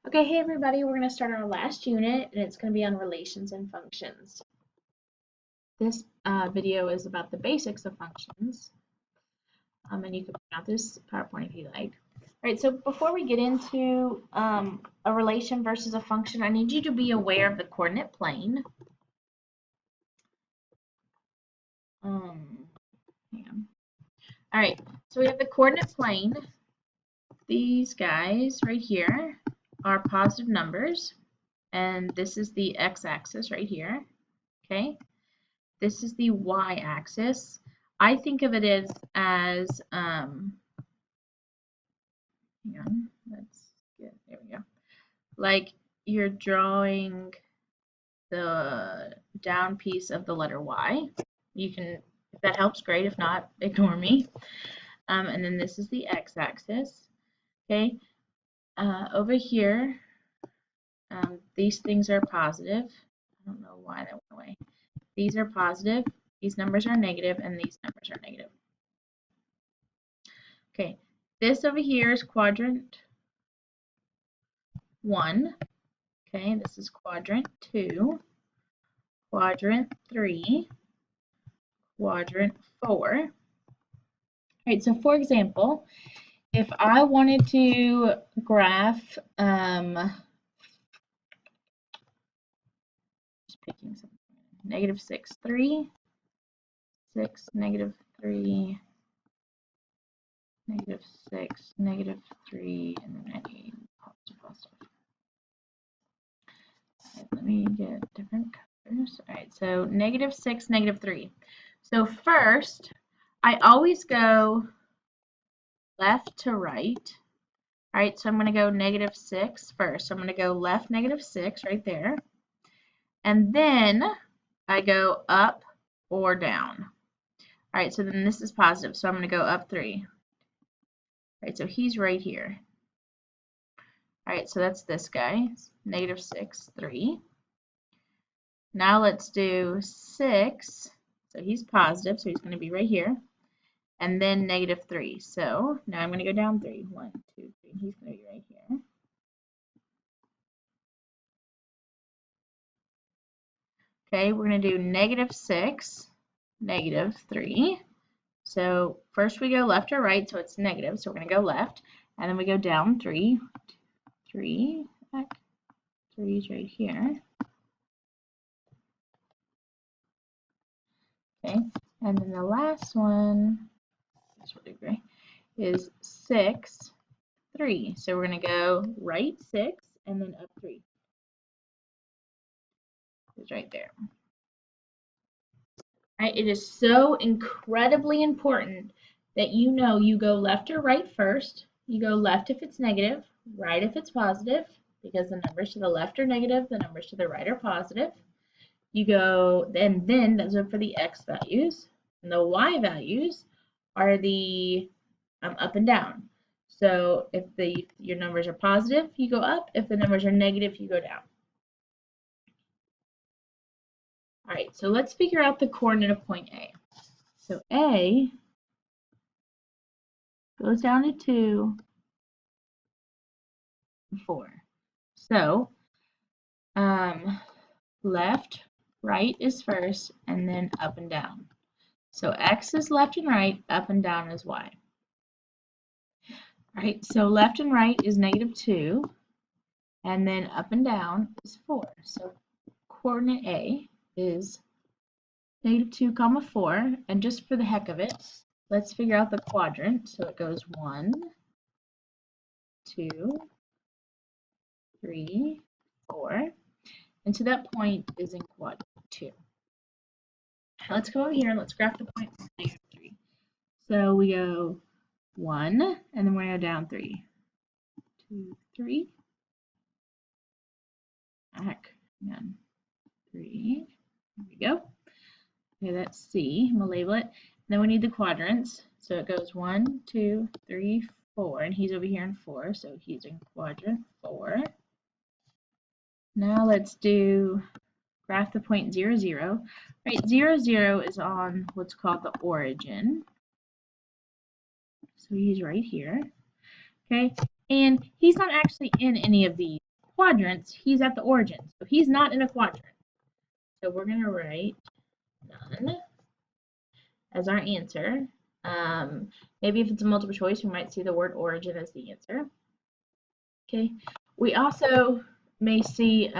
Okay, hey everybody, we're going to start our last unit and it's going to be on relations and functions. This video is about the basics of functions, and you can print out this PowerPoint if you like. Alright, so before we get into a relation versus a function, I need you to be aware of the coordinate plane. Alright, so we have the coordinate plane. These guys right here are positive numbers, and this is the x-axis right here. Okay, this is the y-axis. I think of it as hang on, there we go. Like you're drawing the down piece of the letter Y. You can, if that helps, great. If not, ignore me. And then this is the x-axis. Okay, over here, these things are positive. I don't know why that went away. These are positive, these numbers are negative, and these numbers are negative. Okay, this over here is quadrant 1. Okay, this is quadrant 2, quadrant 3, quadrant 4. All right, so for example, if I wanted to graph, just picking something, negative 6, 3, 6, negative 3, negative 6, negative 3, and then I need positive, positive. Right, let me get different colors. All right, so negative 6, negative 3. So first, I always go left to right. All right, so I'm going to go negative 6 first. So I'm going to go left negative 6 right there. And then I go up or down. All right, so then this is positive, so I'm going to go up 3. All right, so he's right here. All right, so that's this guy, negative 6, 3. Now let's do 6. So he's positive, so he's going to be right here. And then negative 3. So now I'm going to go down 3. 1, 2, 3. He's going to be right here. Okay, we're going to do negative 6, negative 3. So first we go left or right, so it's negative. So we're going to go left. And then we go down 3. 3. 3 is right here. Okay, and then the last one is 6, 3. So we're going to go right 6 and then up 3. It's right there. Right, it is so incredibly important that you know you go left or right first. You go left if it's negative, right if it's positive, because the numbers to the left are negative, the numbers to the right are positive. You go, and then those are for the x values, and the y values are the up and down. So if your numbers are positive, you go up. If the numbers are negative, you go down. All right, so let's figure out the coordinate of point A. So A goes down to 2, 4. So left, right is first, and then up and down. So x is left and right, up and down is y. All right, so left and right is negative 2, and then up and down is 4. So coordinate A is negative 2 comma 4, and just for the heck of it, let's figure out the quadrant. So it goes 1, 2, 3, 4, and so that point is in quadrant 2. Let's go over here and let's graph the point from negative 3. So we go 1, and then we're going to go down 3. 2, 3. Back, and 3. There we go. Okay, that's C. I'm going to label it. Then we need the quadrants. So it goes 1, 2, 3, 4, and he's over here in 4, so he's in quadrant 4. Now let's do graph the point 0, 0. Right, 0, 0 is on what's called the origin. So he's right here. Okay, and he's not actually in any of these quadrants, he's at the origin. So he's not in a quadrant. So we're going to write none as our answer. Maybe if it's a multiple choice, we might see the word origin as the answer. Okay. We also may see,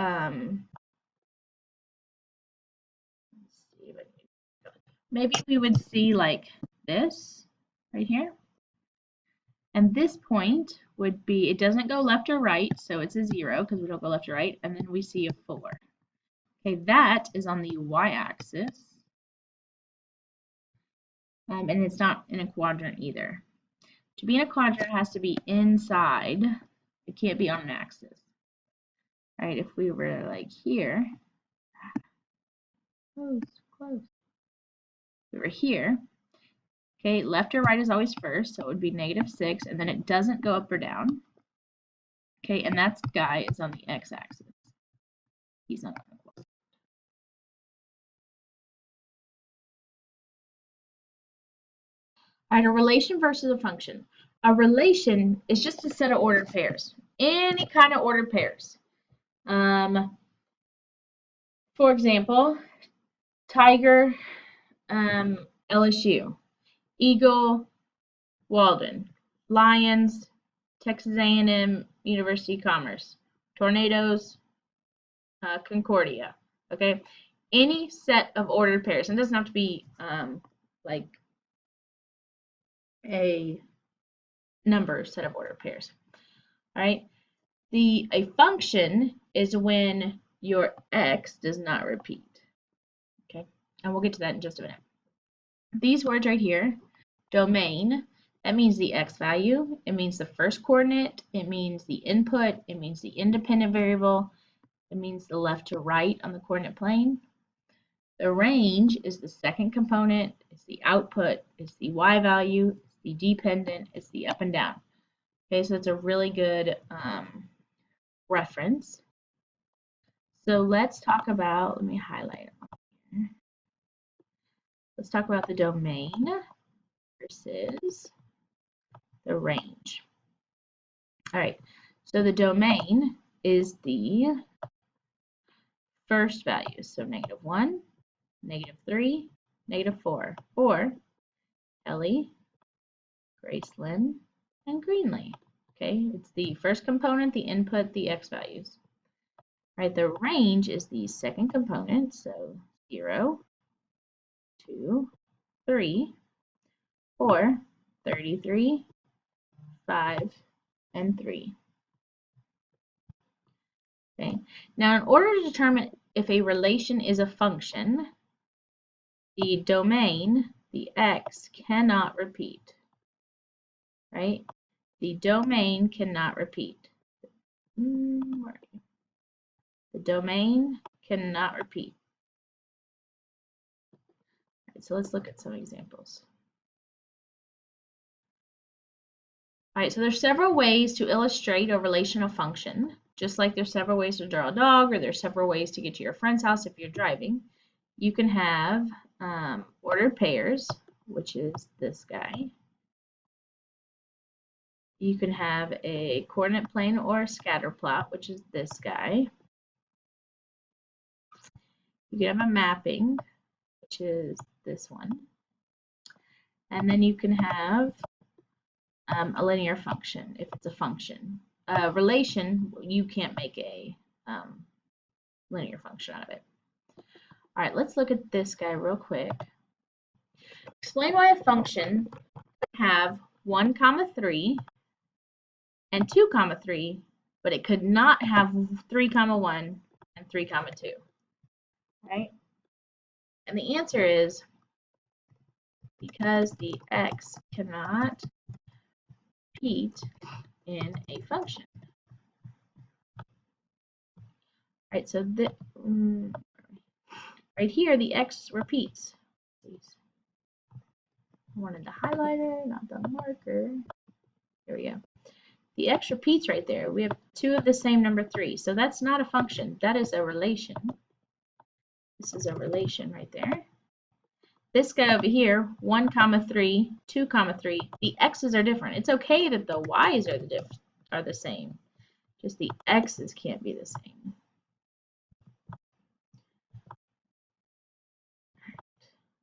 maybe we would see like this right here. And this point would be, it doesn't go left or right, so it's a 0 because we don't go left or right, and then we see a 4. Okay, that is on the y-axis. And it's not in a quadrant either. To be in a quadrant, it has to be inside. It can't be on an axis. Right, if we were like here, close. If we were here, okay, left or right is always first, so it would be -6, and then it doesn't go up or down. Okay, and that guy is on the x-axis. He's not on the quadrant. All right, a relation versus a function. A relation is just a set of ordered pairs. Any kind of ordered pairs. For example, Tiger, LSU, Eagle, Walden, Lions, Texas A&M, University of Commerce, Tornadoes, Concordia. Okay, any set of ordered pairs. And it doesn't have to be like a number set of ordered pairs. All right. A function is when your x does not repeat. Okay, and we'll get to that in just a minute. These words right here, domain, that means the x value, it means the first coordinate, it means the input, it means the independent variable, it means the left to right on the coordinate plane. The range is the second component, it's the output, it's the y value, it's the dependent, it's the up and down. Okay, so it's a really good reference. So let's talk about, let me highlight it on here. Let's talk about the domain versus the range. All right, so the domain is the first value. So -1, -3, -4, or Ellie, Gracelyn, and Greenlee. Okay, it's the first component, the input, the x values. Right, the range is the second component, so 0, 2, 3, 4, 33, 5, and 3. Okay, now in order to determine if a relation is a function, the domain, the x, cannot repeat. Right? The domain cannot repeat. The domain cannot repeat. Right, so let's look at some examples. All right, so there's several ways to illustrate a relational function, just like there's several ways to draw a dog, or there's several ways to get to your friend's house if you're driving. You can have ordered pairs, which is this guy. You can have a coordinate plane or a scatter plot, which is this guy. You can have a mapping, which is this one. And then you can have a linear function, if it's a function. A relation, you can't make a linear function out of it. All right, let's look at this guy real quick. Explain why a function could have 1, 3 and 2, 3, but it could not have 3, 1 and 3, 2. Right? And the answer is because the x cannot repeat in a function. Right, so right here the x repeats. Please. I wanted the highlighter, not the marker. Here we go. The x repeats right there. We have 2 of the same number 3, so that's not a function. That is a relation. This is a relation right there. This guy over here, 1, 3, 2, 3, the x's are different. It's okay that the y's are the same. Just the x's can't be the same.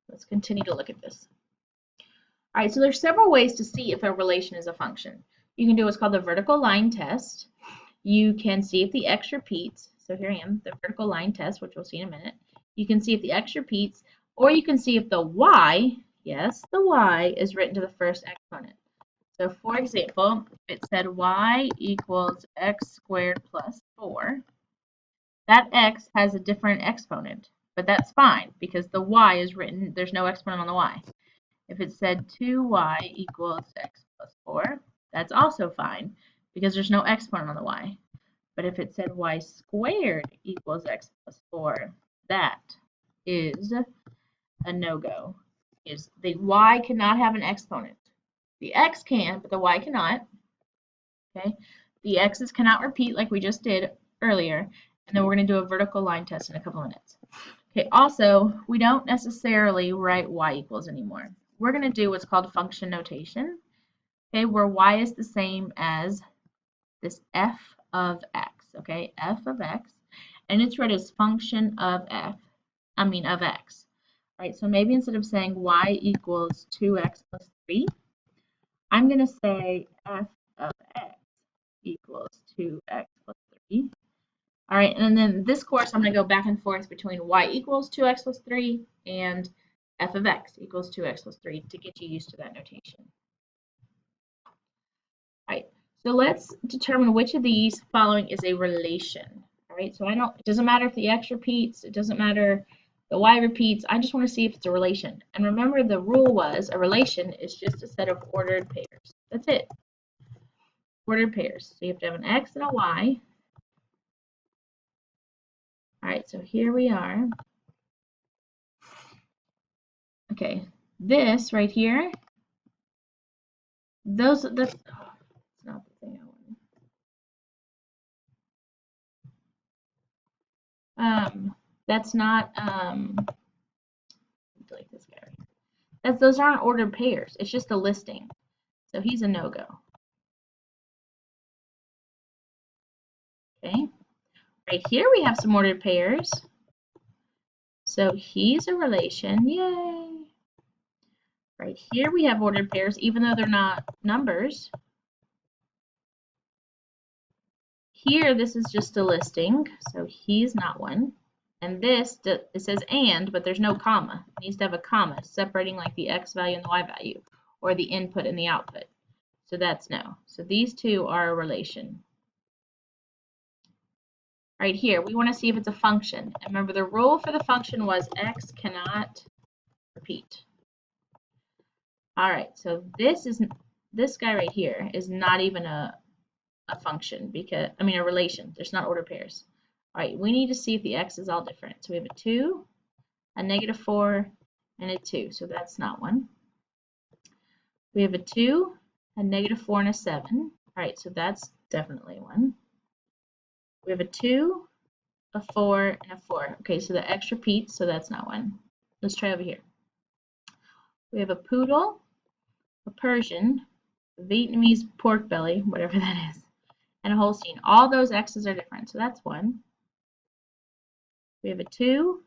Let's continue to look at this. All right, so there's several ways to see if a relation is a function. You can do what's called the vertical line test. You can see if the x repeats. So here I am, the vertical line test, which we'll see in a minute. You can see if the x repeats, or you can see if the y, yes, the y is written to the first exponent. So for example, if it said y equals x squared plus 4, that x has a different exponent, but that's fine because the y is written, there's no exponent on the y. If it said 2y equals x plus 4, that's also fine because there's no exponent on the y. But if it said y squared equals x plus 4, that is a no-go. The y cannot have an exponent. The x can, but the y cannot. Okay, the x's cannot repeat like we just did earlier, and then we're going to do a vertical line test in a couple of minutes. Okay, also, we don't necessarily write y equals anymore. We're going to do what's called function notation, okay, where y is the same as this f of x, okay, f of x, and it's read as function of x. Right, so maybe instead of saying y equals 2x plus 3, I'm going to say f of x equals 2x plus 3. All right, and then this course I'm going to go back and forth between y equals 2x plus 3 and f of x equals 2x plus 3 to get you used to that notation. All right, so let's determine which of these following is a relation. All right, so it doesn't matter if the x repeats, it doesn't matter the y repeats, I just want to see if it's a relation. And remember the rule was a relation is just a set of ordered pairs. That's it. Ordered pairs. So you have to have an x and a y. All right, so here we are. Okay, this right here, that's not the thing I wanted. That's not like this guy right. Those aren't ordered pairs. It's just a listing. So he's a no-go. Okay. Right here we have some ordered pairs. So he's a relation. Yay. Right here we have ordered pairs, even though they're not numbers. Here this is just a listing, so he's not one. And this, it says and, but there's no comma. It needs to have a comma separating like the x value and the y value, or the input and the output. So that's no. So these two are a relation. Right here, we want to see if it's a function. And remember, the rule for the function was x cannot repeat. All right, so this guy right here is not even a function because, I mean, a relation. There's not ordered pairs. All right, we need to see if the x is all different. So we have a 2, a -4, and a 2. So that's not one. We have a 2, a -4, and a 7. All right, so that's definitely one. We have a 2, a 4, and a 4. Okay, so the x repeats, so that's not one. Let's try over here. We have a poodle, a Persian, a Vietnamese pork belly, whatever that is, and a Holstein. All those x's are different, so that's one. We have a 2,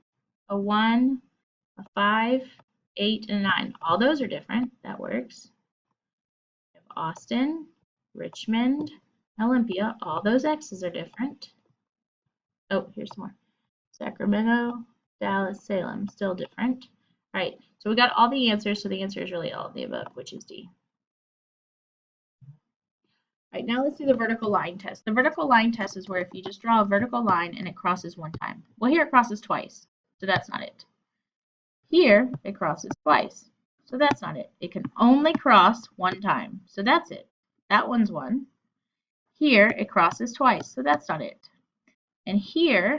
a 1, a 5, 8, and a 9. All those are different. That works. We have Austin, Richmond, Olympia. All those x's are different. Oh, here's some more. Sacramento, Dallas, Salem. Still different. All right, so we got all the answers, so the answer is really all of the above, which is D. All right, now let's do the vertical line test. The vertical line test is where if you just draw a vertical line and it crosses one time. Well, here it crosses twice, so that's not it. Here, it crosses twice, so that's not it. It can only cross one time, so that's it. That one's one. Here, it crosses twice, so that's not it. And here,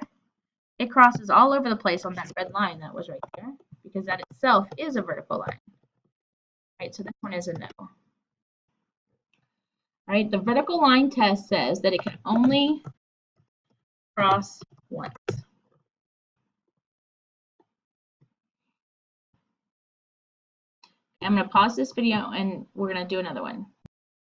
it crosses all over the place on that red line that was right there, because that itself is a vertical line. All right, so this one is a no. All right, the vertical line test says that it can only cross once. I'm going to pause this video and we're going to do another one.